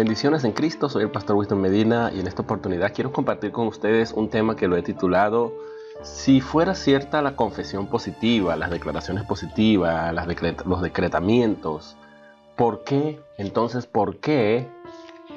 Bendiciones en Cristo, soy el pastor Winston Medina y en esta oportunidad quiero compartir con ustedes un tema que lo he titulado Si fuera cierta la confesión positiva, las declaraciones positivas, los decretamientos, ¿por qué? Entonces, ¿por qué?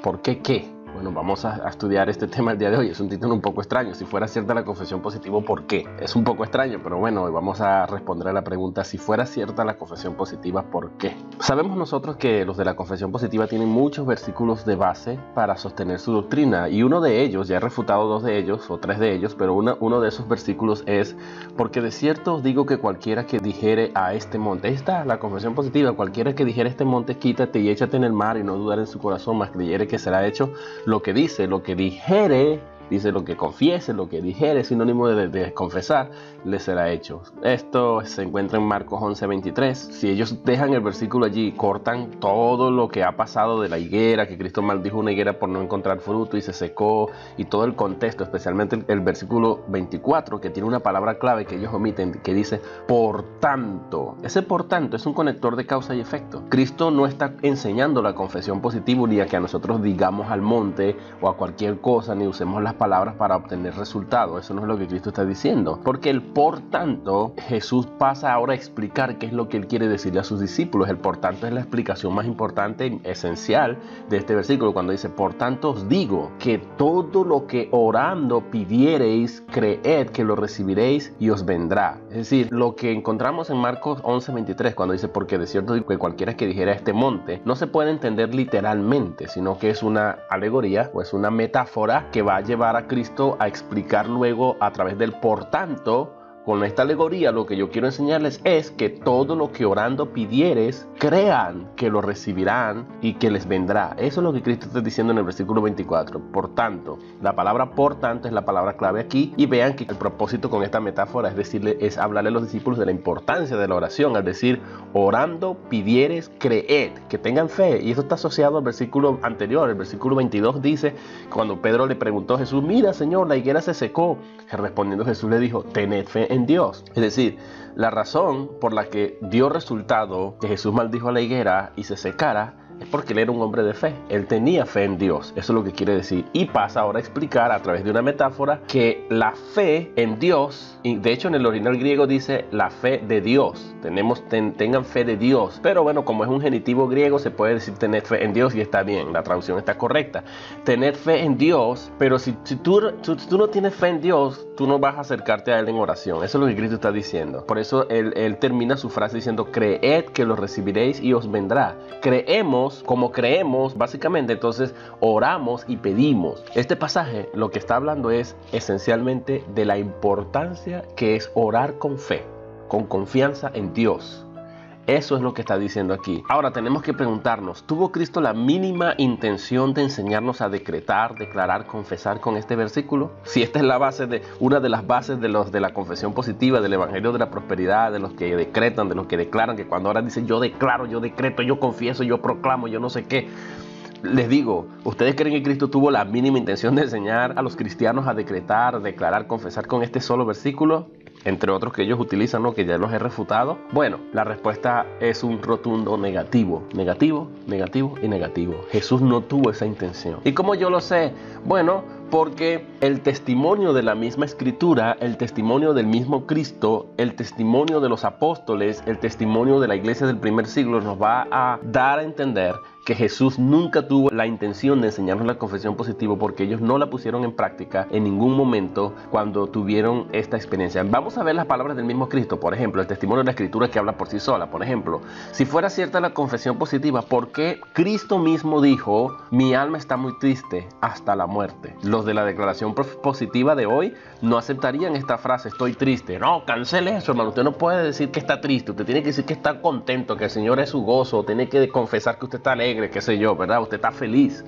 ¿Por qué qué? Bueno, vamos a estudiar este tema el día de hoy. Es un título un poco extraño. Si fuera cierta la confesión positiva, ¿por qué? Es un poco extraño, pero bueno, hoy vamos a responder a la pregunta: si fuera cierta la confesión positiva, ¿por qué? Sabemos nosotros que los de la confesión positiva tienen muchos versículos de base para sostener su doctrina, y uno de ellos, ya he refutado dos de ellos o tres de ellos, pero uno de esos versículos es: porque de cierto os digo que cualquiera que dijere a este monte, ahí está la confesión positiva, cualquiera que dijere a este monte, quítate y échate en el mar, y no dudar en su corazón, mas creyere que será hecho lo que dice, lo que dijere, dice lo que confiese, lo que dijere, sinónimo de confesar, le será hecho. Esto se encuentra en Marcos 11:23. Si ellos dejan el versículo allí, cortan todo lo que ha pasado de la higuera, que Cristo maldijo una higuera por no encontrar fruto y se secó, y todo el contexto, especialmente el versículo 24, que tiene una palabra clave que ellos omiten, que dice por tanto. Ese por tanto es un conector de causa y efecto. Cristo no está enseñando la confesión positiva ni a que a nosotros digamos al monte o a cualquier cosa, ni usemos las palabras para obtener resultados. Eso no es lo que Cristo está diciendo, porque el por tanto, Jesús pasa ahora a explicar qué es lo que él quiere decirle a sus discípulos. El por tanto es la explicación más importante y esencial de este versículo, cuando dice: por tanto os digo que todo lo que orando pidiereis, creed que lo recibiréis y os vendrá. Es decir, lo que encontramos en Marcos 11:23, cuando dice: porque de cierto digo que cualquiera que dijera a este monte, no se puede entender literalmente, sino que es una alegoría o es una metáfora que va a llevar a Cristo a explicar luego a través del por tanto. Con esta alegoría lo que yo quiero enseñarles es que todo lo que orando pidieres, crean que lo recibirán y que les vendrá. Eso es lo que Cristo está diciendo en el versículo 24. Por tanto, la palabra por tanto es la palabra clave aquí, y vean que el propósito con esta metáfora es hablarle a los discípulos de la importancia de la oración, al decir orando pidieres, creed, que tengan fe. Y eso está asociado al versículo anterior. El versículo 22 dice, cuando Pedro le preguntó a Jesús: mira, Señor, la higuera se secó. Respondiendo Jesús le dijo: tened fe en Dios. Es decir, la razón por la que dio resultado que Jesús maldijo a la higuera y se secara es porque él era un hombre de fe. Él tenía fe en Dios. Eso es lo que quiere decir. Y pasa ahora a explicar a través de una metáfora que la fe en Dios, y de hecho en el original griego dice la fe de Dios. Tengan fe de Dios. Pero bueno, como es un genitivo griego, se puede decir tener fe en Dios y está bien. La traducción está correcta. Tener fe en Dios, pero si tú no tienes fe en Dios, tú no vas a acercarte a Él en oración. Eso es lo que Cristo está diciendo. Por eso él termina su frase diciendo: creed que lo recibiréis y os vendrá. Creemos como creemos, básicamente, entonces oramos y pedimos. Este pasaje lo que está hablando es esencialmente de la importancia que es orar con fe, con confianza en Dios. Eso es lo que está diciendo aquí. Ahora tenemos que preguntarnos: ¿tuvo Cristo la mínima intención de enseñarnos a decretar, declarar, confesar con este versículo? Si esta es la base una de las bases de la confesión positiva, del evangelio de la prosperidad, de los que decretan, de los que declaran, que cuando ahora dicen yo declaro, yo decreto, yo confieso, yo proclamo, yo no sé qué. Les digo, ¿ustedes creen que Cristo tuvo la mínima intención de enseñar a los cristianos a decretar, declarar, confesar con este solo versículo? Entre otros que ellos utilizan, ¿no?, que ya los he refutado. Bueno, la respuesta es un rotundo negativo. Negativo, negativo y negativo. Jesús no tuvo esa intención. ¿Y cómo yo lo sé? Bueno, porque el testimonio de la misma Escritura, el testimonio del mismo Cristo, el testimonio de los apóstoles, el testimonio de la iglesia del primer siglo nos va a dar a entender que Jesús nunca tuvo la intención de enseñarnos la confesión positiva, porque ellos no la pusieron en práctica en ningún momento cuando tuvieron esta experiencia. Vamos a ver las palabras del mismo Cristo. Por ejemplo, el testimonio de la Escritura que habla por sí sola. Por ejemplo, si fuera cierta la confesión positiva, ¿por qué Cristo mismo dijo: mi alma está muy triste hasta la muerte? Los de la declaración positiva de hoy no aceptarían esta frase: estoy triste. No, cancele eso, hermano. Usted no puede decir que está triste. Usted tiene que decir que está contento, que el Señor es su gozo. Tiene que confesar que usted está alegre, qué sé yo, ¿verdad? Usted está feliz.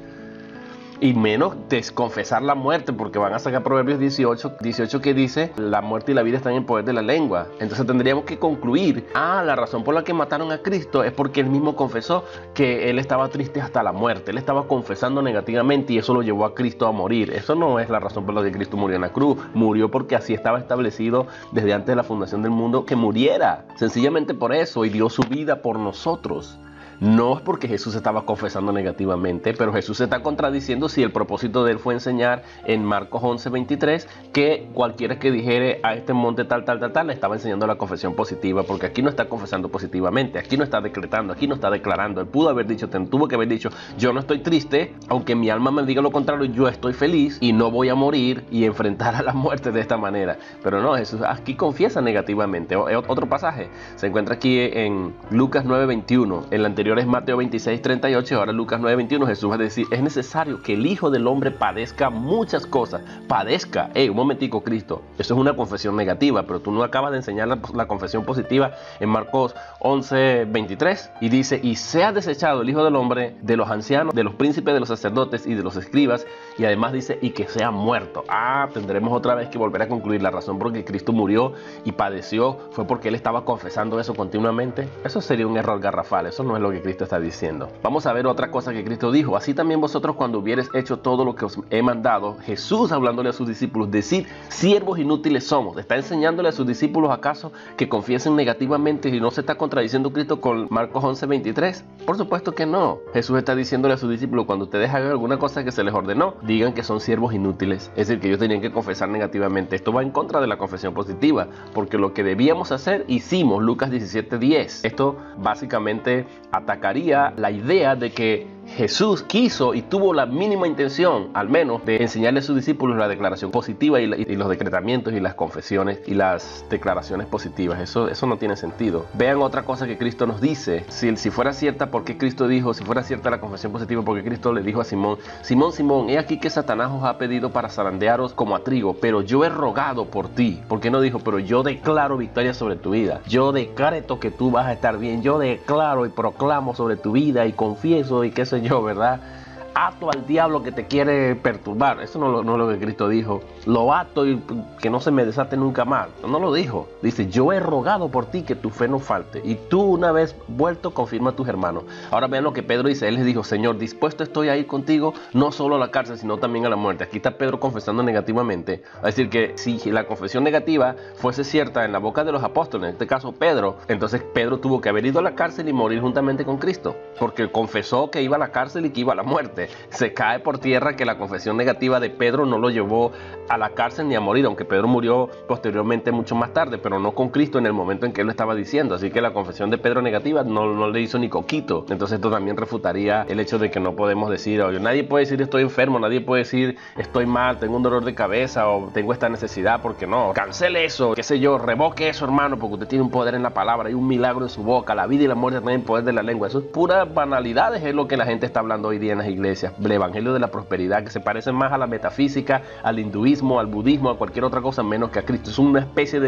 Y menos desconfesar la muerte, porque van a sacar Proverbios 18 que dice: la muerte y la vida están en poder de la lengua. Entonces tendríamos que concluir: la razón por la que mataron a Cristo es porque él mismo confesó que él estaba triste hasta la muerte. Él estaba confesando negativamente y eso lo llevó a Cristo a morir. Eso no es la razón por la que Cristo murió en la cruz. Murió porque así estaba establecido desde antes de la fundación del mundo que muriera. Sencillamente por eso, y dio su vida por nosotros. No es porque Jesús estaba confesando negativamente, pero Jesús se está contradiciendo si el propósito de él fue enseñar en Marcos 11:23 que cualquiera que dijere a este monte tal, le estaba enseñando la confesión positiva, porque aquí no está confesando positivamente, aquí no está decretando, aquí no está declarando. Él pudo haber dicho, tuvo que haber dicho, yo no estoy triste, aunque mi alma me diga lo contrario, yo estoy feliz y no voy a morir y enfrentar a la muerte de esta manera. Pero no, Jesús aquí confiesa negativamente. Otro pasaje se encuentra aquí en Lucas 9:21, el anterior es Mateo 26:38, ahora Lucas 9:21. Jesús va a decir, es necesario que el Hijo del Hombre padezca muchas cosas. Padezca, un momentico, Cristo, eso es una confesión negativa, pero tú no acabas de enseñar la confesión positiva en Marcos 11:23, y dice, y sea desechado el Hijo del Hombre de los ancianos, de los príncipes, de los sacerdotes y de los escribas, y además dice, y que sea muerto. Tendremos otra vez que volver a concluir. La razón por la que Cristo murió y padeció fue porque él estaba confesando eso continuamente. Eso sería un error garrafal, eso no es lo que Cristo está diciendo. Vamos a ver otra cosa que Cristo dijo, así también vosotros cuando hubiereis hecho todo lo que os he mandado. Jesús hablándole a sus discípulos, decid, siervos inútiles somos. ¿Está enseñándole a sus discípulos acaso que confiesen negativamente y no se está contradiciendo Cristo con Marcos 11:23? Por supuesto que no. Jesús está diciéndole a sus discípulos, cuando ustedes hagan alguna cosa que se les ordenó, digan que son siervos inútiles, es decir, que ellos tenían que confesar negativamente. Esto va en contra de la confesión positiva, porque lo que debíamos hacer, hicimos. Lucas 17:10. Esto básicamente atacaría la idea de que Jesús quiso y tuvo la mínima intención, al menos, de enseñarle a sus discípulos la declaración positiva y los decretamientos y las confesiones y las declaraciones positivas. Eso no tiene sentido. Vean otra cosa que Cristo nos dice. Si fuera cierta, ¿por qué Cristo dijo? Si fuera cierta la confesión positiva, ¿por qué Cristo le dijo a Simón, Simón, he aquí que Satanás os ha pedido para zarandearos como a trigo, pero yo he rogado por ti? ¿Por qué no dijo, pero yo declaro victoria sobre tu vida? Yo decreto que tú vas a estar bien. Yo declaro y proclamo sobre tu vida y confieso y qué sé yo, ¿verdad? Ato al diablo que te quiere perturbar. Eso no es lo que Cristo dijo. Lo ato y que no se me desate nunca más. No lo dijo. Dice, yo he rogado por ti que tu fe no falte. Y tú, una vez vuelto, confirma a tus hermanos. Ahora vean lo que Pedro dice. Él les dijo, Señor, dispuesto estoy a ir contigo, no solo a la cárcel, sino también a la muerte. Aquí está Pedro confesando negativamente. Es decir, que si la confesión negativa fuese cierta en la boca de los apóstoles, en este caso Pedro, entonces Pedro tuvo que haber ido a la cárcel y morir juntamente con Cristo. Porque confesó que iba a la cárcel y que iba a la muerte. Se cae por tierra que la confesión negativa de Pedro no lo llevó a la cárcel ni a morir, aunque Pedro murió posteriormente mucho más tarde, pero no con Cristo en el momento en que él lo estaba diciendo. Así que la confesión de Pedro negativa no le hizo ni coquito. Entonces esto también refutaría el hecho de que no podemos decir, oye, nadie puede decir estoy enfermo, nadie puede decir estoy mal, tengo un dolor de cabeza o tengo esta necesidad, porque no, cancele eso, qué sé yo, revoque eso, hermano, porque usted tiene un poder en la palabra, hay un milagro en su boca, la vida y la muerte tienen poder de la lengua. Eso es pura banalidades, es lo que la gente está hablando hoy día en las iglesias. El evangelio de la prosperidad, que se parece más a la metafísica, al hinduismo, al budismo, a cualquier otra cosa menos que a Cristo. Es una especie de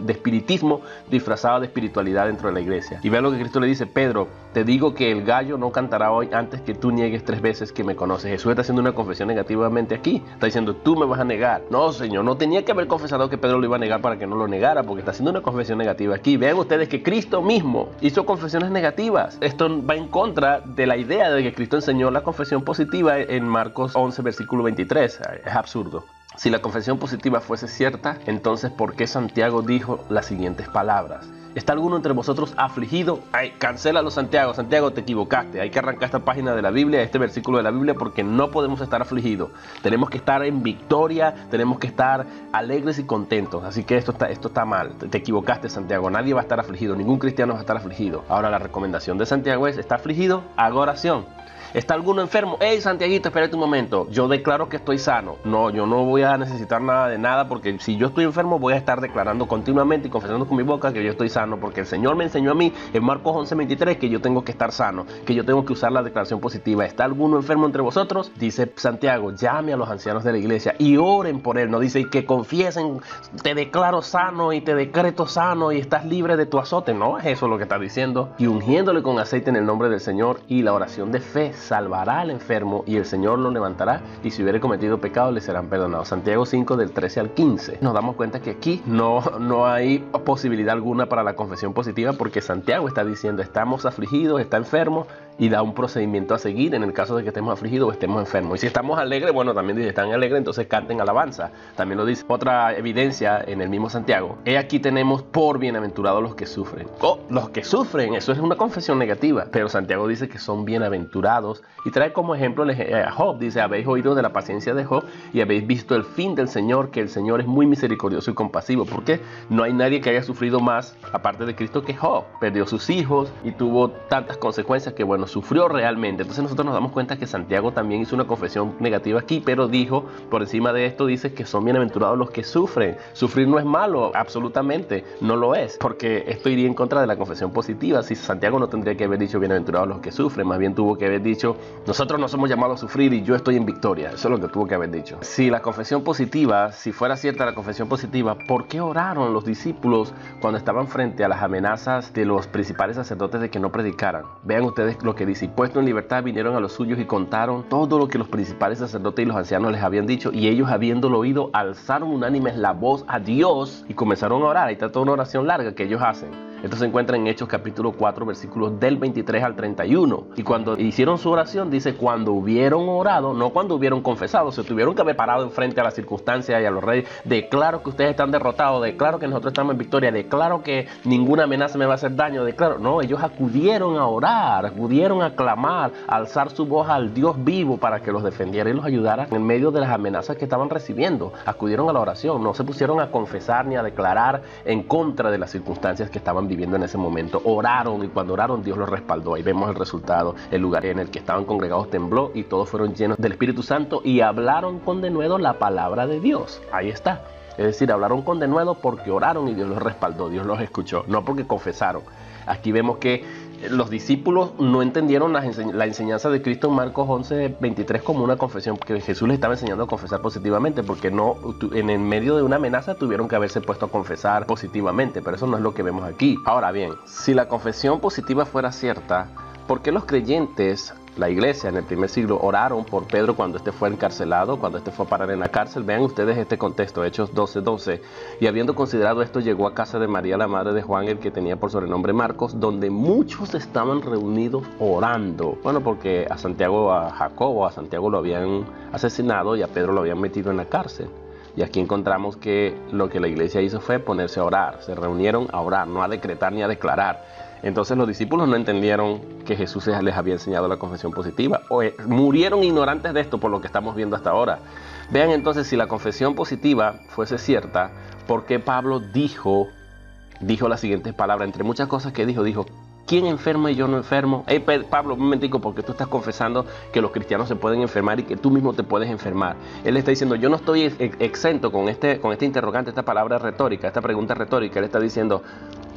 espiritismo disfrazado de espiritualidad dentro de la iglesia. Y vean lo que Cristo le dice, Pedro, te digo que el gallo no cantará hoy antes que tú niegues 3 veces que me conoces. Jesús está haciendo una confesión negativamente aquí. Está diciendo, tú me vas a negar. No, Señor, no tenía que haber confesado que Pedro lo iba a negar para que no lo negara, porque está haciendo una confesión negativa aquí. Vean ustedes que Cristo mismo hizo confesiones negativas. Esto va en contra de la idea de que Cristo enseñó la confesión positiva en Marcos 11, versículo 23. Es absurdo. Si la confesión positiva fuese cierta, entonces ¿por qué Santiago dijo las siguientes palabras? ¿Está alguno entre vosotros afligido? Ay, cancélalo, Santiago. Santiago, te equivocaste. Hay que arrancar esta página de la Biblia, este versículo de la Biblia, porque no podemos estar afligidos. Tenemos que estar en victoria, tenemos que estar alegres y contentos. Así que esto está mal. Te equivocaste, Santiago. Nadie va a estar afligido. Ningún cristiano va a estar afligido. Ahora, la recomendación de Santiago es, ¿está afligido? Haga oración. ¿Está alguno enfermo? ¡Hey, Santiaguito, espérate un momento! Yo declaro que estoy sano. No, yo no voy a necesitar nada de nada, porque si yo estoy enfermo voy a estar declarando continuamente y confesando con mi boca que yo estoy sano, porque el Señor me enseñó a mí en Marcos 11:23 que yo tengo que estar sano, que yo tengo que usar la declaración positiva. ¿Está alguno enfermo entre vosotros? Dice Santiago, llame a los ancianos de la iglesia y oren por él. No dice, y que confiesen, te declaro sano y te decreto sano y estás libre de tu azote. No es eso lo que está diciendo. Y ungiéndole con aceite en el nombre del Señor, y la oración de fe salvará al enfermo y el Señor lo levantará, y si hubiere cometido pecado le serán perdonados. Santiago 5 del 13 al 15. Nos damos cuenta que aquí no hay posibilidad alguna para la confesión positiva, porque Santiago está diciendo, estamos afligidos, está enfermo, y da un procedimiento a seguir en el caso de que estemos afligidos o estemos enfermos. Y si estamos alegres, bueno, también dice, están alegres, entonces canten alabanza. También lo dice otra evidencia en el mismo Santiago. Aquí tenemos por bienaventurados los que sufren. Los que sufren, eso es una confesión negativa, pero Santiago dice que son bienaventurados y trae como ejemplo a Job. Dice, habéis oído de la paciencia de Job y habéis visto el fin del Señor, que el Señor es muy misericordioso y compasivo, porque no hay nadie que haya sufrido más aparte de Cristo que Job. Perdió sus hijos y tuvo tantas consecuencias que, bueno, sufrió realmente. Entonces nosotros nos damos cuenta que Santiago también hizo una confesión negativa aquí, pero dijo, por encima de esto, dice que son bienaventurados los que sufren. Sufrir no es malo, absolutamente no lo es, porque esto iría en contra de la confesión positiva. Si Santiago no tendría que haber dicho bienaventurados los que sufren, más bien tuvo que haber dicho, nosotros no somos llamados a sufrir y yo estoy en victoria. Eso es lo que tuvo que haber dicho. Si la confesión positiva, si fuera cierta la confesión positiva, ¿por qué oraron los discípulos cuando estaban frente a las amenazas de los principales sacerdotes de que no predicaran? Vean ustedes lo que dice, y puesto en libertad vinieron a los suyos y contaron todo lo que los principales sacerdotes y los ancianos les habían dicho, y ellos, habiéndolo oído, alzaron unánimes la voz a Dios y comenzaron a orar. Ahí está toda una oración larga que ellos hacen. Esto se encuentra en Hechos capítulo 4, versículos del 23 al 31. Y cuando hicieron su oración, dice, cuando hubieron orado, no cuando hubieron confesado, se tuvieron que haber parado enfrente a las circunstancias y a los reyes. Declaro que ustedes están derrotados, declaro que nosotros estamos en victoria, declaro que ninguna amenaza me va a hacer daño, declaro. No, ellos acudieron a orar, acudieron a clamar, a alzar su voz al Dios vivo para que los defendiera y los ayudara en medio de las amenazas que estaban recibiendo. Acudieron a la oración, no se pusieron a confesar ni a declarar en contra de las circunstancias que estaban viviendo en ese momento. Oraron, y cuando oraron Dios los respaldó. Ahí vemos el resultado. El lugar en el que estaban congregados tembló y todos fueron llenos del Espíritu Santo y hablaron con denuedo la palabra de Dios. Ahí está. Es decir, hablaron con denuedo porque oraron y Dios los respaldó, Dios los escuchó, no porque confesaron. Aquí vemos que los discípulos no entendieron la enseñanza de Cristo en Marcos 11:23 como una confesión, que Jesús les estaba enseñando a confesar positivamente, porque no, en el medio de una amenaza tuvieron que haberse puesto a confesar positivamente, pero eso no es lo que vemos aquí. Ahora bien, si la confesión positiva fuera cierta, ¿por qué los creyentes, la iglesia en el primer siglo, oraron por Pedro cuando este fue encarcelado, cuando este fue a parar en la cárcel? Vean ustedes este contexto, Hechos 12:12. Y habiendo considerado esto, llegó a casa de María, la madre de Juan, el que tenía por sobrenombre Marcos, donde muchos estaban reunidos orando. Bueno, porque a Santiago, a Jacobo, a Santiago lo habían asesinado y a Pedro lo habían metido en la cárcel. Y aquí encontramos que lo que la iglesia hizo fue ponerse a orar. Se reunieron a orar, no a decretar ni a declarar. Entonces los discípulos no entendieron que Jesús les había enseñado la confesión positiva, o murieron ignorantes de esto por lo que estamos viendo hasta ahora. Vean entonces, si la confesión positiva fuese cierta, ¿por qué Pablo dijo las siguientes palabras? Entre muchas cosas que dijo, ¿quién enferma y yo no enfermo? Hey, Pablo, un momentico, porque tú estás confesando que los cristianos se pueden enfermar y que tú mismo te puedes enfermar. Él está diciendo, yo no estoy exento con este interrogante, esta palabra retórica, esta pregunta retórica. Él está diciendo,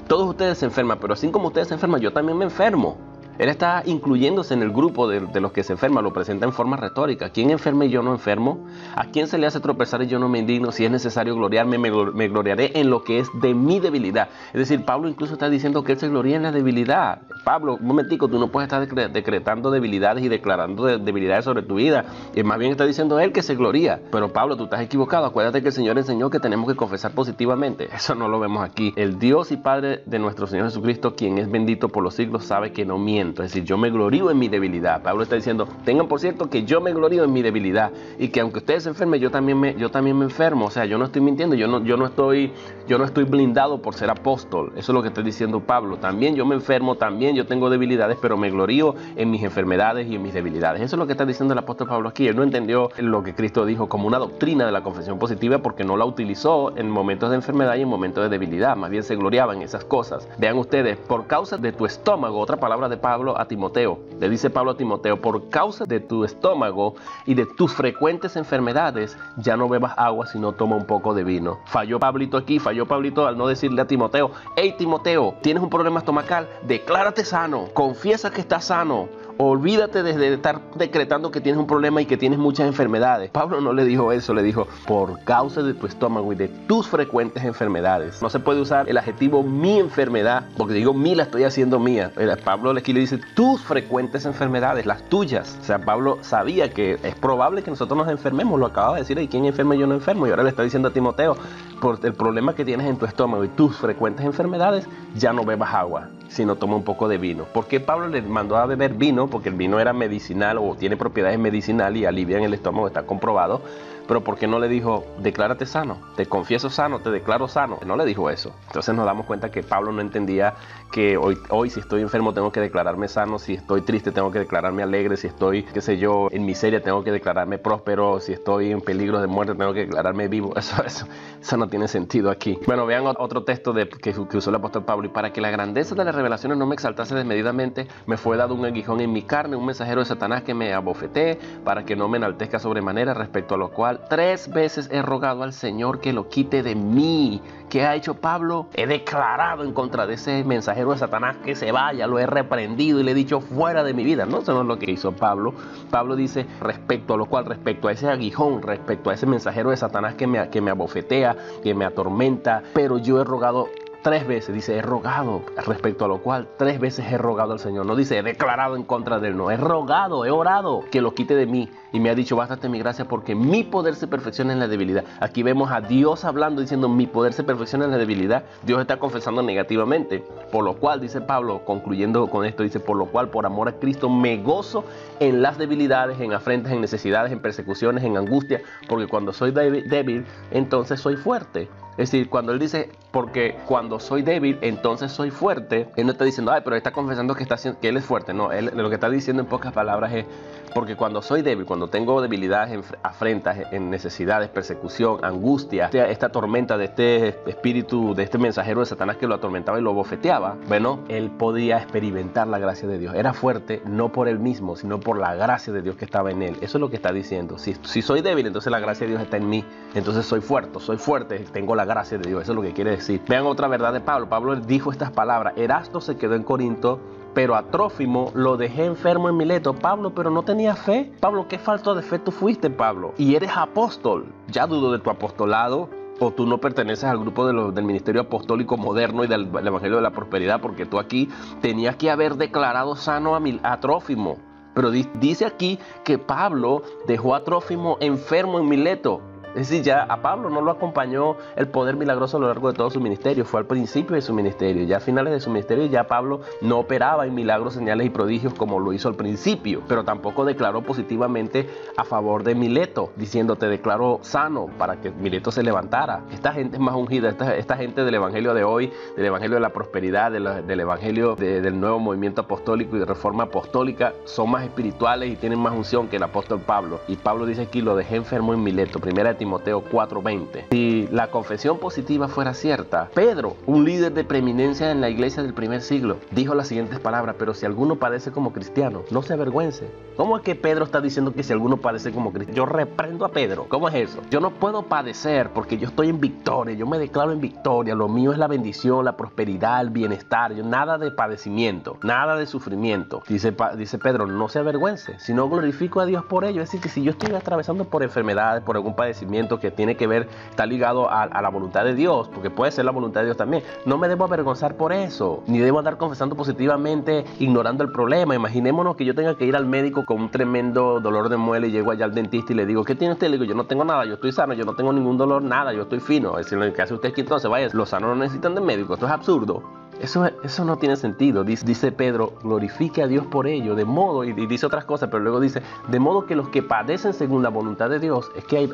todos ustedes se enferman, pero así como ustedes se enferman, yo también me enfermo. Él está incluyéndose en el grupo de los que se enferman, lo presenta en forma retórica. ¿Quién enferma y yo no enfermo? ¿A quién se le hace tropezar y yo no me indigno? Si es necesario gloriarme, me gloriaré en lo que es de mi debilidad. Es decir, Pablo incluso está diciendo que él se gloria en la debilidad. Pablo, un momentico, tú no puedes estar decretando debilidades y declarando debilidades sobre tu vida. Y más bien está diciendo él que se gloria. Pero Pablo, tú estás equivocado. Acuérdate que el Señor enseñó que tenemos que confesar positivamente. Eso no lo vemos aquí. El Dios y Padre de nuestro Señor Jesucristo, quien es bendito por los siglos, sabe que no miente. Es decir, yo me glorío en mi debilidad. Pablo está diciendo, tengan por cierto que yo me glorío en mi debilidad y que aunque ustedes se enfermen, yo también me enfermo. O sea, yo no estoy mintiendo, yo no estoy blindado por ser apóstol. Eso es lo que está diciendo Pablo. También yo me enfermo, también yo tengo debilidades, pero me glorío en mis enfermedades y en mis debilidades. Eso es lo que está diciendo el apóstol Pablo aquí. Él no entendió lo que Cristo dijo como una doctrina de la confesión positiva, porque no la utilizó en momentos de enfermedad y en momentos de debilidad. Más bien se gloriaba en esas cosas. Vean ustedes, por causa de tu estómago, otra palabra de Pablo a Timoteo, le dice Pablo a Timoteo, por causa de tu estómago y de tus frecuentes enfermedades, ya no bebas agua, sino toma un poco de vino. Falló Pablito aquí, falló Pablito al no decirle a Timoteo, hey Timoteo, tienes un problema estomacal, declárate sano, confiesa que estás sano. Olvídate de estar decretando que tienes un problema y que tienes muchas enfermedades. Pablo no le dijo eso, le dijo por causa de tu estómago y de tus frecuentes enfermedades. No se puede usar el adjetivo mi enfermedad, porque digo mi la estoy haciendo mía. Pablo aquí le dice tus frecuentes enfermedades, las tuyas. O sea, Pablo sabía que es probable que nosotros nos enfermemos, lo acababa de decir, ¿y quién enferma y yo no enfermo? Y ahora le está diciendo a Timoteo, por el problema que tienes en tu estómago y tus frecuentes enfermedades, ya no bebas agua, sino toma un poco de vino. ¿Por qué Pablo le mandó a beber vino? porque el vino era medicinal o tiene propiedades medicinales y alivian el estómago, está comprobado. Pero ¿por qué no le dijo, declárate sano, te confieso sano, te declaro sano? No le dijo eso. Entonces nos damos cuenta que Pablo no entendía que hoy si estoy enfermo tengo que declararme sano, si estoy triste tengo que declararme alegre, si estoy, qué sé yo, en miseria tengo que declararme próspero, si estoy en peligro de muerte tengo que declararme vivo. Eso no tiene sentido aquí. Bueno, vean otro texto que usó el apóstol Pablo. Y para que la grandeza de las revelaciones no me exaltase desmedidamente, me fue dado un aguijón en mi carne, un mensajero de Satanás que me abofetee, para que no me enaltezca sobremanera, respecto a lo cual 3 veces he rogado al Señor que lo quite de mí. ¿Qué ha hecho Pablo? He declarado en contra de ese mensajero de Satanás que se vaya, lo he reprendido y le he dicho fuera de mi vida. No, eso no es lo que hizo Pablo. Pablo dice, respecto a lo cual, respecto a ese aguijón, respecto a ese mensajero de Satanás que me abofetea, que me atormenta, pero yo he rogado 3 veces, dice, he rogado, respecto a lo cual 3 veces he rogado al Señor. No dice, he declarado en contra de él, no, he rogado, he orado que lo quite de mí. Y me ha dicho, bástate mi gracia porque mi poder se perfecciona en la debilidad. Aquí vemos a Dios hablando, diciendo, mi poder se perfecciona en la debilidad. Dios está confesando negativamente. Por lo cual, dice Pablo, concluyendo con esto, dice, por lo cual, por amor a Cristo, me gozo en las debilidades, en afrentas, en necesidades, en persecuciones, en angustia, porque cuando soy débil, entonces soy fuerte. Es decir, cuando él dice, porque cuando soy débil, entonces soy fuerte, él no está diciendo, ay, pero él está confesando que él es fuerte. No, él lo que está diciendo en pocas palabras es, porque cuando soy débil, cuando tengo debilidades, afrentas, en necesidades, persecución, angustia, esta tormenta de este espíritu, de este mensajero de Satanás que lo atormentaba y lo bofeteaba, bueno, él podía experimentar la gracia de Dios. Era fuerte no por él mismo, sino por la gracia de Dios que estaba en él. Eso es lo que está diciendo. Si soy débil, entonces la gracia de Dios está en mí. Entonces soy fuerte, tengo la gracia de Dios. Eso es lo que quiere decir. Vean otra verdad de Pablo. Pablo dijo estas palabras. Erasto se quedó en Corinto, pero a Trófimo lo dejé enfermo en Mileto. Pablo, pero no tenía fe. Pablo, qué falto de fe tú fuiste, Pablo. Y eres apóstol. Ya dudo de tu apostolado. O tú no perteneces al grupo del ministerio apostólico moderno y del evangelio de la prosperidad, porque tú aquí tenías que haber declarado sano a Trófimo. Pero dice aquí que Pablo dejó a Trófimo enfermo en Mileto. Es decir, ya a Pablo no lo acompañó el poder milagroso a lo largo de todo su ministerio. Fue al principio de su ministerio. Ya a finales de su ministerio ya Pablo no operaba en milagros, señales y prodigios como lo hizo al principio. Pero tampoco declaró positivamente a favor de Mileto, diciendo, te declaro sano, para que Mileto se levantara. Esta gente es más ungida. Esta gente del evangelio de hoy, del evangelio de la prosperidad, del evangelio del nuevo movimiento apostólico y de reforma apostólica, son más espirituales y tienen más unción que el apóstol Pablo. Y Pablo dice aquí, lo dejé enfermo en Mileto. Primera Timoteo 4:20. Si la confesión positiva fuera cierta, Pedro, un líder de preeminencia en la iglesia del primer siglo, dijo las siguientes palabras: pero si alguno padece como cristiano, no se avergüence. ¿Cómo es que Pedro está diciendo que si alguno padece como cristiano? Yo reprendo a Pedro. ¿Cómo es eso? Yo no puedo padecer porque yo estoy en victoria, yo me declaro en victoria, lo mío es la bendición, la prosperidad, el bienestar, nada de padecimiento, nada de sufrimiento. Dice Pedro, no se avergüence, sino glorifico a Dios por ello. Es decir, que si yo estoy atravesando por enfermedades, por algún padecimiento que tiene que ver, está ligado a la voluntad de Dios, porque puede ser la voluntad de Dios también, no me debo avergonzar por eso, ni debo andar confesando positivamente, ignorando el problema. Imaginémonos que yo tenga que ir al médico con un tremendo dolor de muela y llego allá al dentista y le digo, ¿qué tiene usted? Le digo, yo no tengo nada, yo estoy sano, yo no tengo ningún dolor, nada, yo estoy fino. Es decir, lo que hace usted es que entonces vaya, los sanos no necesitan de médico. Esto es absurdo. Eso no tiene sentido. Dice Pedro, glorifique a Dios por ello, de modo, y dice otras cosas, pero luego dice, de modo que los que padecen según la voluntad de Dios, es que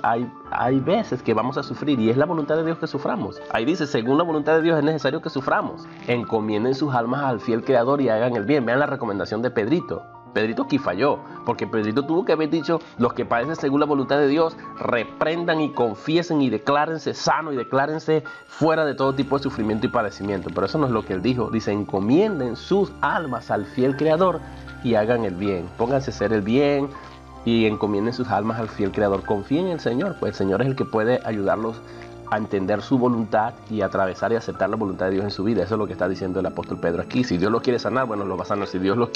hay veces que vamos a sufrir y es la voluntad de Dios que suframos. Ahí dice, según la voluntad de Dios es necesario que suframos. Encomienden sus almas al fiel Creador y hagan el bien. Vean la recomendación de Pedrito. Pedrito aquí falló, porque Pedrito tuvo que haber dicho, los que padecen según la voluntad de Dios, reprendan y confiesen y declárense sanos y declárense fuera de todo tipo de sufrimiento y padecimiento. Pero eso no es lo que él dijo. Dice, encomienden sus almas al fiel Creador y hagan el bien. Pónganse a hacer el bien y encomienden sus almas al fiel Creador. Confíen en el Señor, pues el Señor es el que puede ayudarlos a entender su voluntad y atravesar y aceptar la voluntad de Dios en su vida. Eso es lo que está diciendo el apóstol Pedro aquí. Si Dios los quiere sanar, bueno, los va a sanar. Si Dios les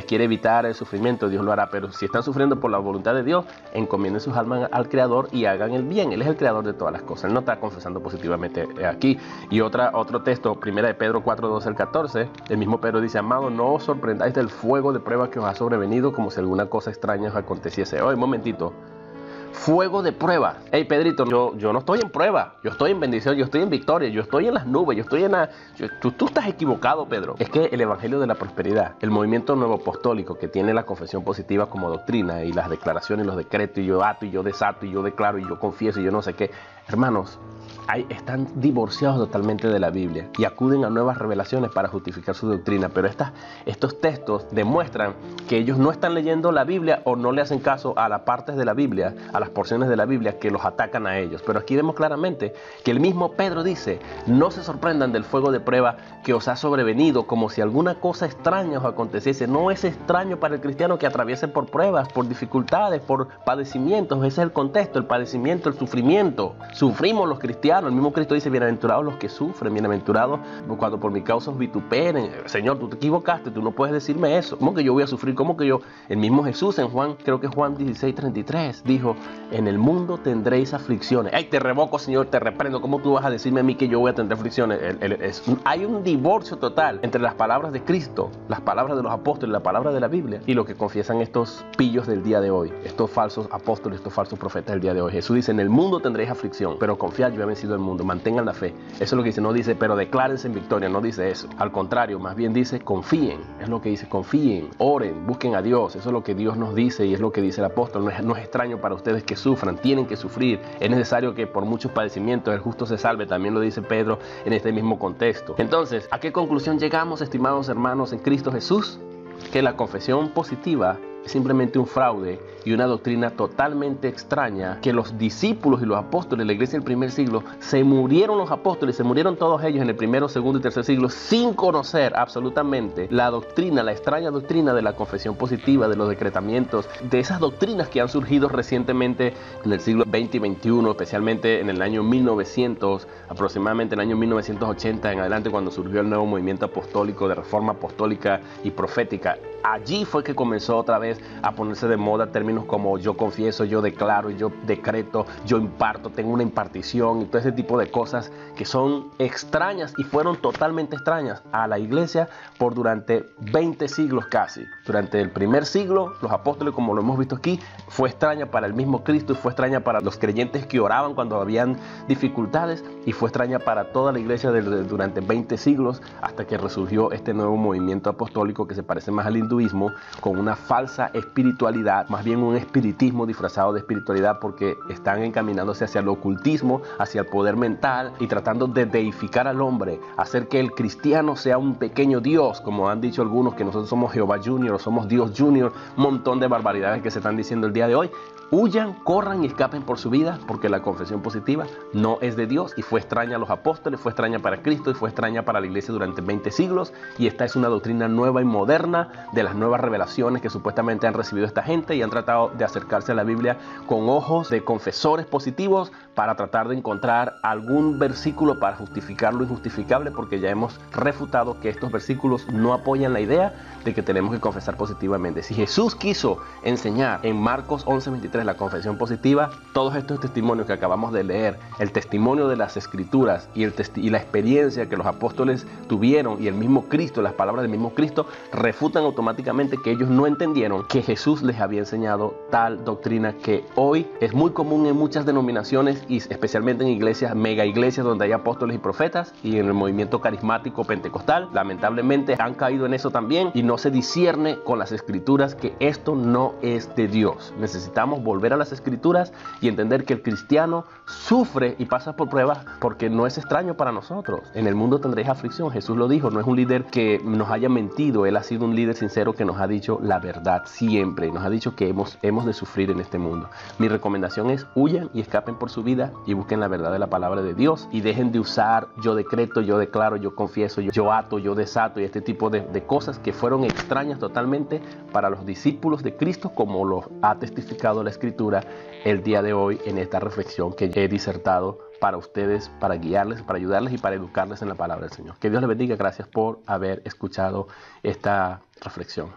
quiere evitar el sufrimiento, Dios lo hará. Pero si están sufriendo por la voluntad de Dios, encomienden sus almas al Creador y hagan el bien. Él es el Creador de todas las cosas. Él no está confesando positivamente aquí. Y otro texto, primera de Pedro 4:12-14, el mismo Pedro dice, amado, no os sorprendáis del fuego de prueba que os ha sobrevenido, como si alguna cosa extraña os aconteciese. Oye, un momentito. fuego de prueba. Hey Pedrito, yo no estoy en prueba, yo estoy en bendición, yo estoy en victoria, yo estoy en las nubes, yo estoy en la... Tú estás equivocado, Pedro. Es que el evangelio de la prosperidad, el movimiento nuevo apostólico que tiene la confesión positiva como doctrina y las declaraciones y los decretos, y yo ato y yo desato y yo declaro y yo confieso y yo no sé qué, hermanos, están divorciados totalmente de la Biblia y acuden a nuevas revelaciones para justificar su doctrina, pero estos textos demuestran que ellos no están leyendo la Biblia o no le hacen caso a las partes de la Biblia, a las porciones de la Biblia que los atacan a ellos. Pero aquí vemos claramente que el mismo Pedro dice: no se sorprendan del fuego de prueba que os ha sobrevenido como si alguna cosa extraña os aconteciese. No es extraño para el cristiano que atraviese por pruebas, por dificultades, por padecimientos. Ese es el contexto, el padecimiento, el sufrimiento. Sufrimos los cristianos. El mismo Cristo dice: bienaventurados los que sufren, bienaventurados cuando por mi causa os vituperen. Señor, tú te equivocaste, tú no puedes decirme eso. ¿Cómo que yo voy a sufrir? ¿Cómo que yo? El mismo Jesús en Juan, creo que Juan 16:33, dijo: en el mundo tendréis aflicciones. ¡Ay, te revoco, Señor, te reprendo! ¿Cómo tú vas a decirme a mí que yo voy a tener aflicciones? Hay un divorcio total entre las palabras de Cristo, las palabras de los apóstoles, la palabra de la Biblia y lo que confiesan estos pillos del día de hoy, estos falsos apóstoles, estos falsos profetas del día de hoy. Jesús dice: en el mundo tendréis aflicción, pero confiad, yo he vencido el mundo. Mantengan la fe. Eso es lo que dice. No dice: pero declárense en victoria. No dice eso. Al contrario, más bien dice: confíen. Es lo que dice: confíen, oren, busquen a Dios. Eso es lo que Dios nos dice y es lo que dice el apóstol. No es extraño para ustedes que sufran. Tienen que sufrir. Es necesario que por muchos padecimientos el justo se salve. También lo dice Pedro en este mismo contexto. Entonces, ¿a qué conclusión llegamos, estimados hermanos en Cristo Jesús? Que la confesión positiva es simplemente un fraude y una doctrina totalmente extraña, que los discípulos y los apóstoles de la iglesia del primer siglo, se murieron los apóstoles, se murieron todos ellos en el primero, segundo y tercer siglo sin conocer absolutamente la doctrina, la extraña doctrina de la confesión positiva, de los decretamientos, de esas doctrinas que han surgido recientemente en el siglo XX y XXI, especialmente en el año 1900, aproximadamente en el año 1980 en adelante, cuando surgió el nuevo movimiento apostólico de reforma apostólica y profética. Allí fue que comenzó otra vez a ponerse de moda términos como yo confieso, yo declaro, yo decreto, yo imparto, tengo una impartición y todo ese tipo de cosas que son extrañas y fueron totalmente extrañas a la iglesia por durante 20 siglos casi. Durante el primer siglo, los apóstoles, como lo hemos visto aquí, fue extraña para el mismo Cristo y fue extraña para los creyentes que oraban cuando habían dificultades y fue extraña para toda la iglesia durante 20 siglos hasta que resurgió este nuevo movimiento apostólico que se parece más al hinduismo, con una falsa espiritualidad, más bien un espiritismo disfrazado de espiritualidad, porque están encaminándose hacia el ocultismo, hacia el poder mental y tratando de deificar al hombre, hacer que el cristiano sea un pequeño Dios, como han dicho algunos, que nosotros somos Jehová Junior o somos Dios Junior, un montón de barbaridades que se están diciendo el día de hoy. Huyan, corran y escapen por su vida, porque la confesión positiva no es de Dios y fue extraña a los apóstoles, fue extraña para Cristo y fue extraña para la iglesia durante 20 siglos, y esta es una doctrina nueva y moderna de las nuevas revelaciones que supuestamente han recibido esta gente y han tratado de acercarse a la Biblia con ojos de confesores positivos para tratar de encontrar algún versículo para justificar lo injustificable, porque ya hemos refutado que estos versículos no apoyan la idea de que tenemos que confesar positivamente. Si Jesús quiso enseñar en Marcos 11:23 la confesión positiva, todos estos testimonios que acabamos de leer, el testimonio de las Escrituras y la experiencia que los apóstoles tuvieron y el mismo Cristo, las palabras del mismo Cristo, refutan automáticamente que ellos no entendieron que Jesús les había enseñado tal doctrina que hoy es muy común en muchas denominaciones y especialmente en iglesias, mega iglesias donde hay apóstoles y profetas, y en el movimiento carismático pentecostal. Lamentablemente han caído en eso también y no se discierne con las Escrituras que esto no es de Dios. Necesitamos volver a las Escrituras y entender que el cristiano sufre y pasa por pruebas porque no es extraño para nosotros. En el mundo tendréis aflicción. Jesús lo dijo, no es un líder que nos haya mentido. Él ha sido un líder sincero que nos ha dicho la verdad siempre. Nos ha dicho que hemos de sufrir en este mundo. Mi recomendación es: huyan y escapen por su vida y busquen la verdad de la palabra de Dios y dejen de usar yo decreto, yo declaro, yo confieso, yo ato, yo desato y este tipo de cosas que fueron extrañas totalmente para los discípulos de Cristo, como lo ha testificado la Escritura el día de hoy en esta reflexión que he disertado para ustedes, para guiarles, para ayudarles y para educarles en la palabra del Señor. Que Dios les bendiga. Gracias por haber escuchado esta reflexión.